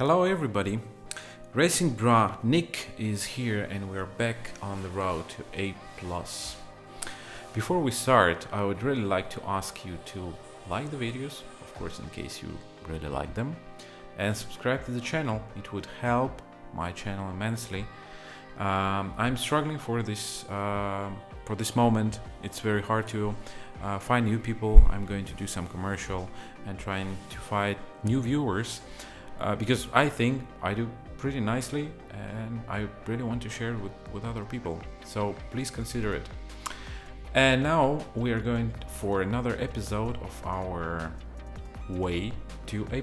Hello everybody, Racingbrah Nick is here and we're back on the road to A+. Before we start, I would really like to ask you to like the videos, of course in case you really like them, and subscribe to the channel. It would help my channel immensely. I'm struggling for this moment. It's very hard to find new people. I'm going to do some commercial and trying to find new viewers. Because I think I do pretty nicely and I really want to share it with other people, so please consider it. And now we are going for another episode of our way to A+.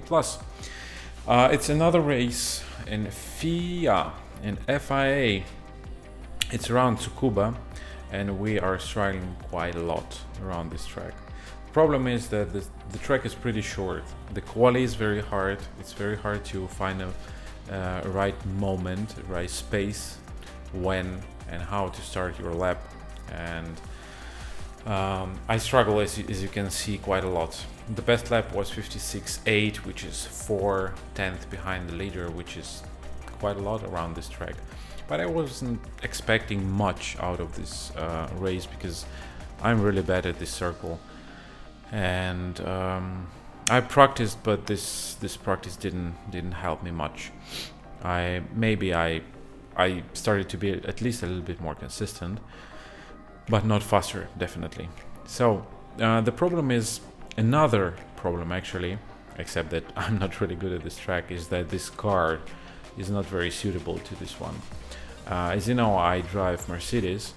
It's another race in FIA, It's around Tsukuba and we are struggling quite a lot around this track. The problem is that the track is pretty short. The quali is very hard. It's very hard to find a right moment, right space, when and how to start your lap. And I struggle, as you can see, quite a lot. The best lap was 56.8, which is 4/10 behind the leader, which is quite a lot around this track. But I wasn't expecting much out of this race because I'm really bad at this circle. And I practiced, but this practice didn't help me much. I started to be at least a little bit more consistent, but not faster, definitely. So the problem is, another problem actually, except that I'm not really good at this track, is that this car is not very suitable to this one. As you know, I drive Mercedes,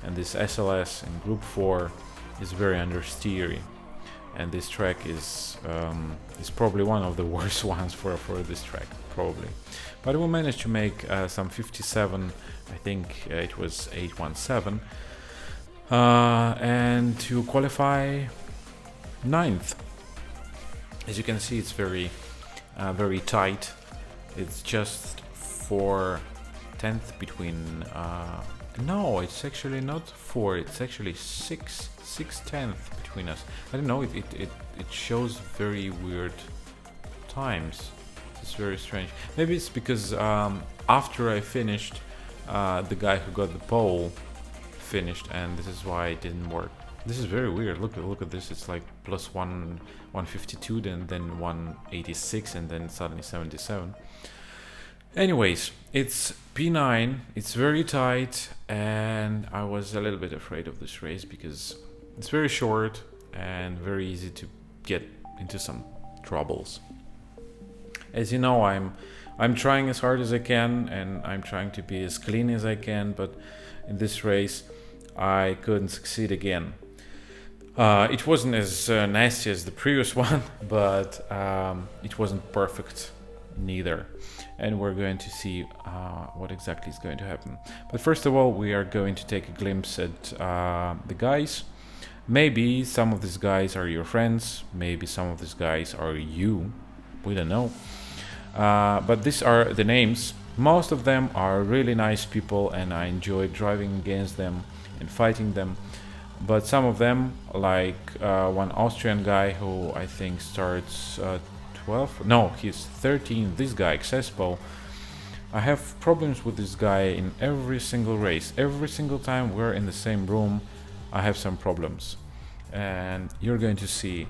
and this SLS in Group 4 is very understeery. And this track is probably one of the worst ones for this track, probably. But we managed to make some 57, I think it was 817, and to qualify 9th. As you can see, it's very tight. It's just 4/10 between. No, it's actually not 4. It's actually 6/10 between us. I don't know. It shows very weird times. It's very strange. Maybe it's because after I finished, the guy who got the pole finished, and this is why it didn't work. This is very weird. Look at this. It's like plus 152, then 186, and then suddenly 77. Anyways, it's P9, it's very tight, and I was a little bit afraid of this race because it's very short and very easy to get into some troubles. As you know, I'm trying as hard as I can and I'm trying to be as clean as I can, but in this race I couldn't succeed again. It wasn't as nasty as the previous one, but it wasn't perfect neither. And we're going to see what exactly is going to happen. But first of all, we are going to take a glimpse at the guys. Maybe some of these guys are your friends, maybe some of these guys are you, we don't know. But these are the names. Most of them are really nice people and I enjoy driving against them and fighting them. But some of them, like one Austrian guy who I think starts 12, no, he's 13, this guy, Xespo. I have problems with this guy in every single race. Every single time we're in the same room, I have some problems. And you're going to see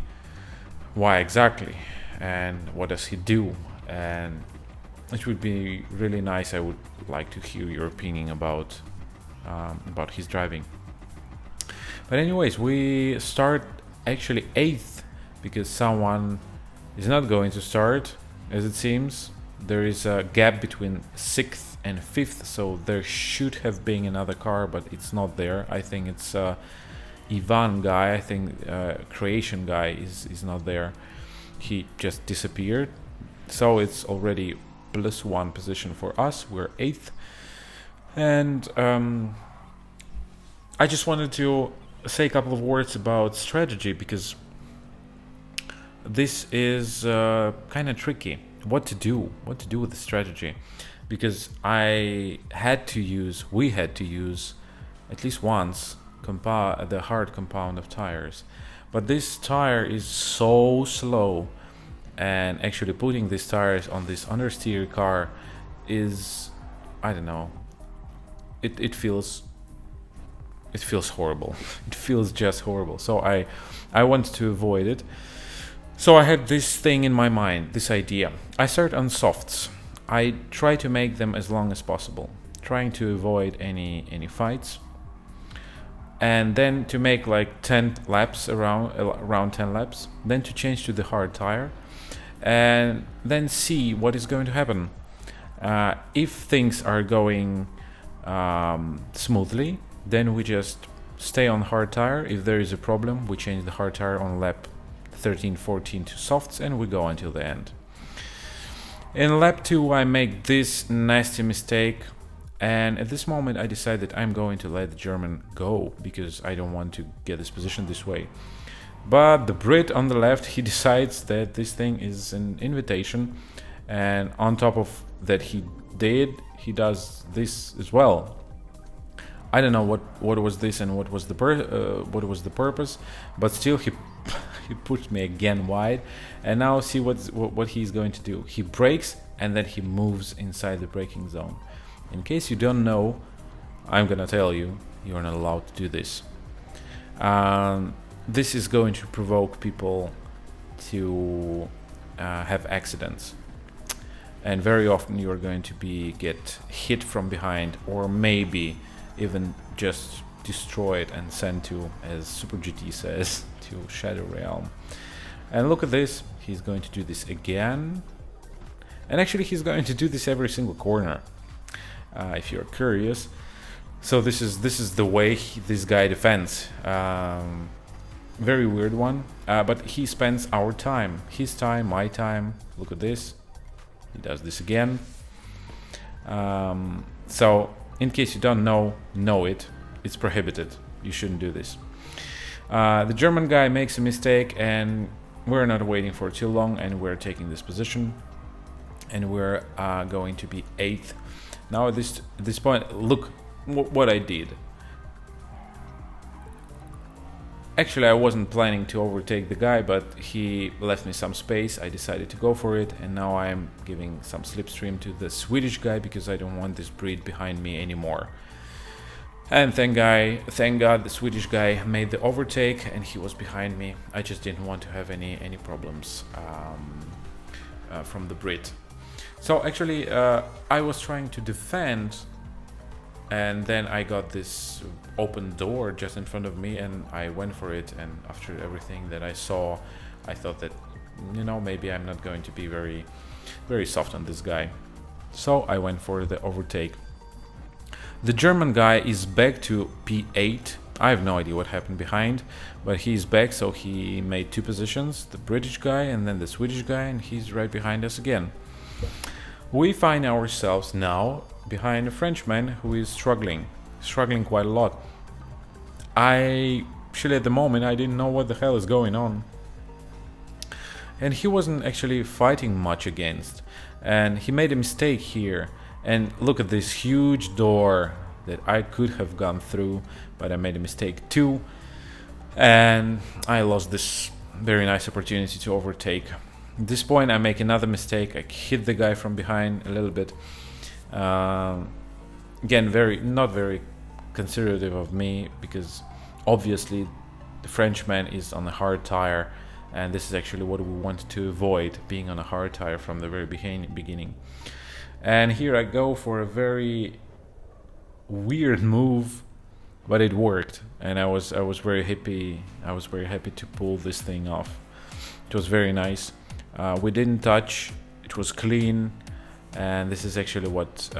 why exactly and what does he do. And it would be really nice. I would like to hear your opinion about his driving. But anyways, we start actually 8th because someone is not going to start, as it seems. There is a gap between 6th and 5th, so there should have been another car, but it's not there. I think it's Ivan guy, I think Croatian guy is not there. He just disappeared. So it's already +1 position for us. We're 8th. And I just wanted to say a couple of words about strategy because this is kind of tricky. What to do with the strategy, because we had to use at least once the hard compound of tires, but this tire is so slow and actually putting these tires on this understeer car is, I don't know, it feels horrible. It feels just horrible. So I wanted to avoid it. So I had this thing in my mind, this idea. I start on softs. I try to make them as long as possible, trying to avoid any fights, and then to make like 10 laps, around 10 laps, then to change to the hard tire, and then see what is going to happen. If things are going smoothly, then we just stay on hard tire. If there is a problem, we change the hard tire on lap 13, 14 to softs, and we go until the end. In lap 2 I make this nasty mistake, and at this moment I decide that I'm going to let the German go because I don't want to get this position this way. But the Brit on the left, he decides that this thing is an invitation, and on top of that he does this as well. I don't know what was this and what was the purpose, but still he pushed me again wide. And now see what he's going to do. He brakes and then he moves inside the braking zone. In case you don't know, I'm gonna tell you, you're not allowed to do this. This is going to provoke people to have accidents, and very often you are going to get hit from behind, or maybe even just destroyed and sent to, as Super GT says, to Shadow Realm. And look at this, he's going to do this again, and actually he's going to do this every single corner, if you're curious. So this is the way this guy defends. Very weird one, but he spends our time, his time, my time. Look at this, he does this again. So in case you don't know it's prohibited. You shouldn't do this. The German guy makes a mistake, and we're not waiting for too long, and we're taking this position, and we're going to be 8th. Now at this point, look what I did. Actually, I wasn't planning to overtake the guy, but he left me some space. I decided to go for it, and now I'm giving some slipstream to the Swedish guy because I don't want this breed behind me anymore. And thank God the Swedish guy made the overtake and he was behind me. I just didn't want to have any problems from the Brit. So actually I was trying to defend, and then I got this open door just in front of me and I went for it, and after everything that I saw, I thought that, you know, maybe I'm not going to be very soft on this guy. So I went for the overtake. The German guy is back to P8. I have no idea what happened behind, but he's back, so he made 2 positions, the British guy and then the Swedish guy, and he's right behind us again. We find ourselves now behind a Frenchman who is struggling quite a lot. Actually at the moment I didn't know what the hell is going on, and he wasn't actually fighting much against, and he made a mistake here. And look at this huge door that I could have gone through, but I made a mistake too, and I lost this very nice opportunity to overtake. At this point I make another mistake. I hit the guy from behind a little bit. Again, not very conservative of me, because obviously the Frenchman is on a hard tire, and this is actually what we wanted to avoid, being on a hard tire from the very beginning. And here I go for a very weird move, but it worked, and I was very happy. I was very happy to pull this thing off. It was very nice. We didn't touch. It was clean, and this is actually what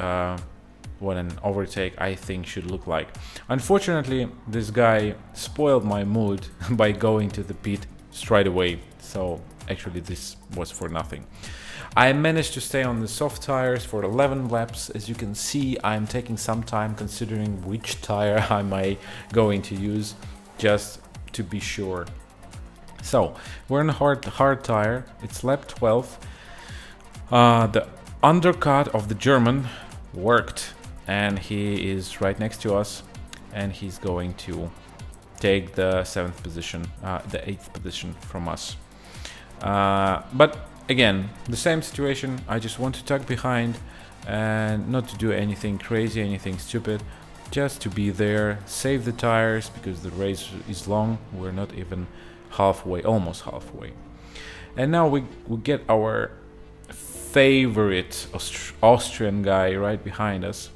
an overtake I think should look like. Unfortunately, this guy spoiled my mood by going to the pit straight away. So actually, this was for nothing. I managed to stay on the soft tires for 11 laps. As you can see, I'm taking some time considering which tire am I going to use, just to be sure. So we're on a hard tire. It's lap 12. The undercut of the German worked, and he is right next to us, and he's going to take the 7th position, the 8th position from us. But again, the same situation. I just want to tuck behind and not to do anything crazy, anything stupid, just to be there, save the tires, because the race is long. We're not even halfway, almost halfway. And now we get our favorite Austrian guy right behind us,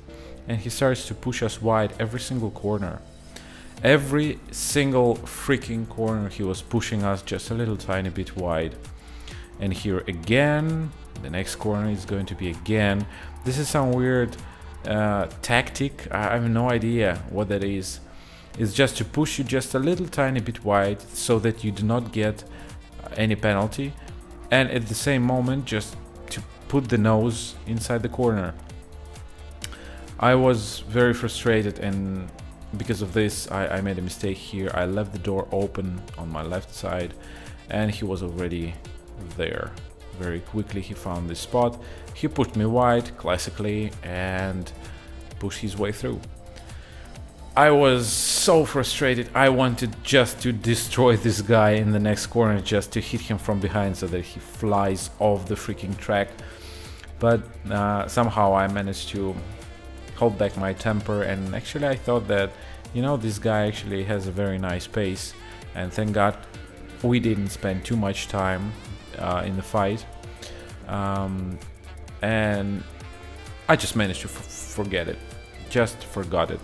and he starts to push us wide every single corner. Every single freaking corner he was pushing us just a little tiny bit wide. And here again, the next corner is going to be again. This is some weird tactic. I have no idea what that is. It's just to push you just a little tiny bit wide so that you do not get any penalty, and at the same moment just to put the nose inside the corner. I was very frustrated, and because of this I made a mistake here. I left the door open on my left side, and he was already there. Very quickly he found this spot, he pushed me wide classically and pushed his way through. I was so frustrated. I wanted just to destroy this guy in the next corner, just to hit him from behind so that he flies off the freaking track. But somehow I managed to hold back my temper, and actually I thought that, you know, this guy actually has a very nice pace, and thank God we didn't spend too much time in the fight. And I just managed to forget it, just forgot it.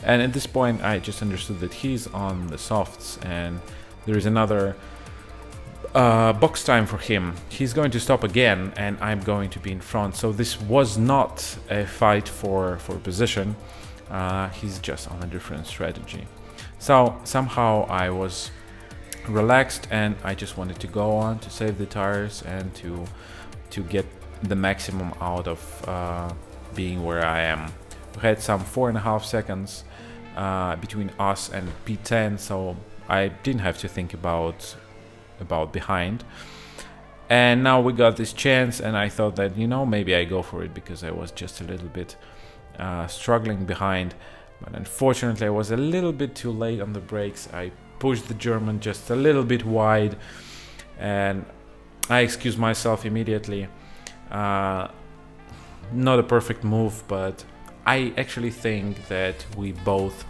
And at this point I just understood that he's on the softs and there is another box time for him. He's going to stop again and I'm going to be in front. So this was not a fight for position. He's just on a different strategy. So somehow I was relaxed and I just wanted to go on to save the tires and to get the maximum out of being where I am. We had some 4.5 seconds between us and P10, so I didn't have to think about behind. And now we got this chance, and I thought that, you know, maybe I go for it because I was just a little bit struggling behind. But unfortunately I was a little bit too late on the brakes. I pushed the German just a little bit wide and I excused myself immediately. Not a perfect move, but I actually think that we both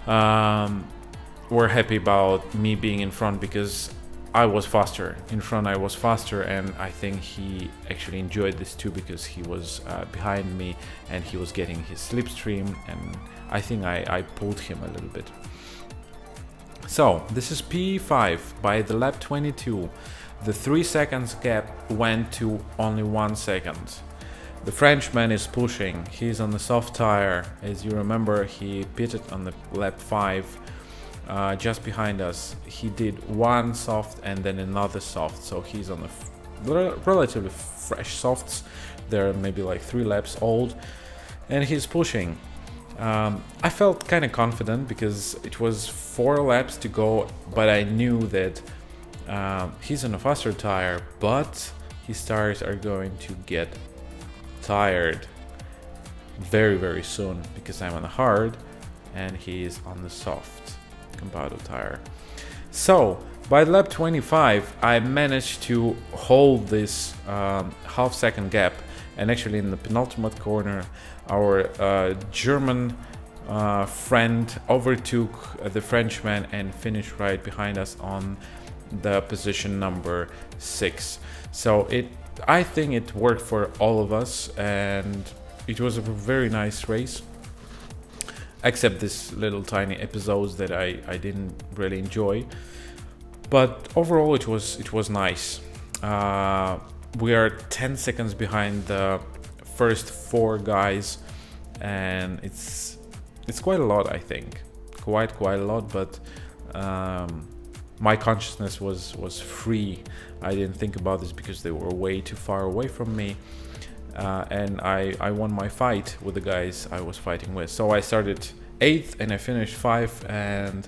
were happy about me being in front because I was faster. In front I was faster, and I think he actually enjoyed this too because he was behind me and he was getting his slipstream, and I think I pulled him a little bit. So this is P5 by the lap 22. The 3 seconds gap went to only 1 second. The Frenchman is pushing. He's on the soft tire. As you remember, he pitted on the lap 5 just behind us. He did one soft and then another soft, so he's on the relatively fresh softs. They're maybe like 3 laps old, and he's pushing. I felt kind of confident because it was 4 laps to go, but I knew that he's on a faster tire, but his tires are going to get tired very soon because I'm on the hard and he is on the soft compound tire. So by lap 25 I managed to hold this half second gap, and actually in the penultimate corner our German friend overtook the Frenchman and finished right behind us on the position number 6. So I think it worked for all of us, and it was a very nice race, except this little tiny episodes that I didn't really enjoy. But overall it was nice. We are 10 seconds behind the first 4 guys, and it's quite a lot, I think, quite a lot. But my consciousness was free. I didn't think about this because they were way too far away from me, and I won my fight with the guys I was fighting with. So I started 8th and I finished 5, and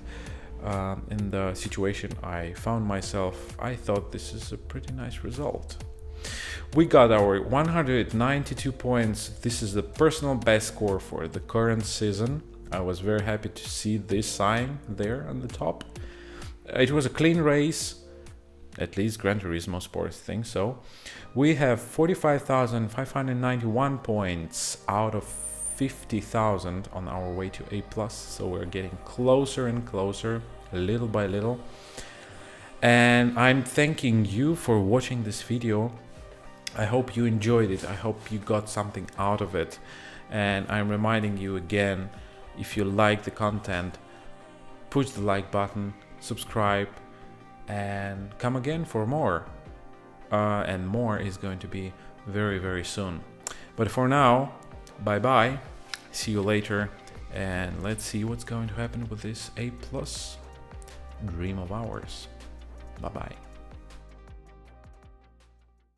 in the situation I found myself, I thought this is a pretty nice result. We got our 192 points. This is the personal best score for the current season. I was very happy to see this sign there on the top. It was a clean race. At least Gran Turismo Sports thinks so. We have 45,591 points out of 50,000 on our way to A+, so we're getting closer and closer, little by little. And I'm thanking you for watching this video. I hope you enjoyed it. I hope you got something out of it. And I'm reminding you again, if you like the content, push the like button, subscribe, and come again for more. And more is going to be very, very soon. But for now, bye bye. See you later. And let's see what's going to happen with this A+ dream of ours. Bye bye.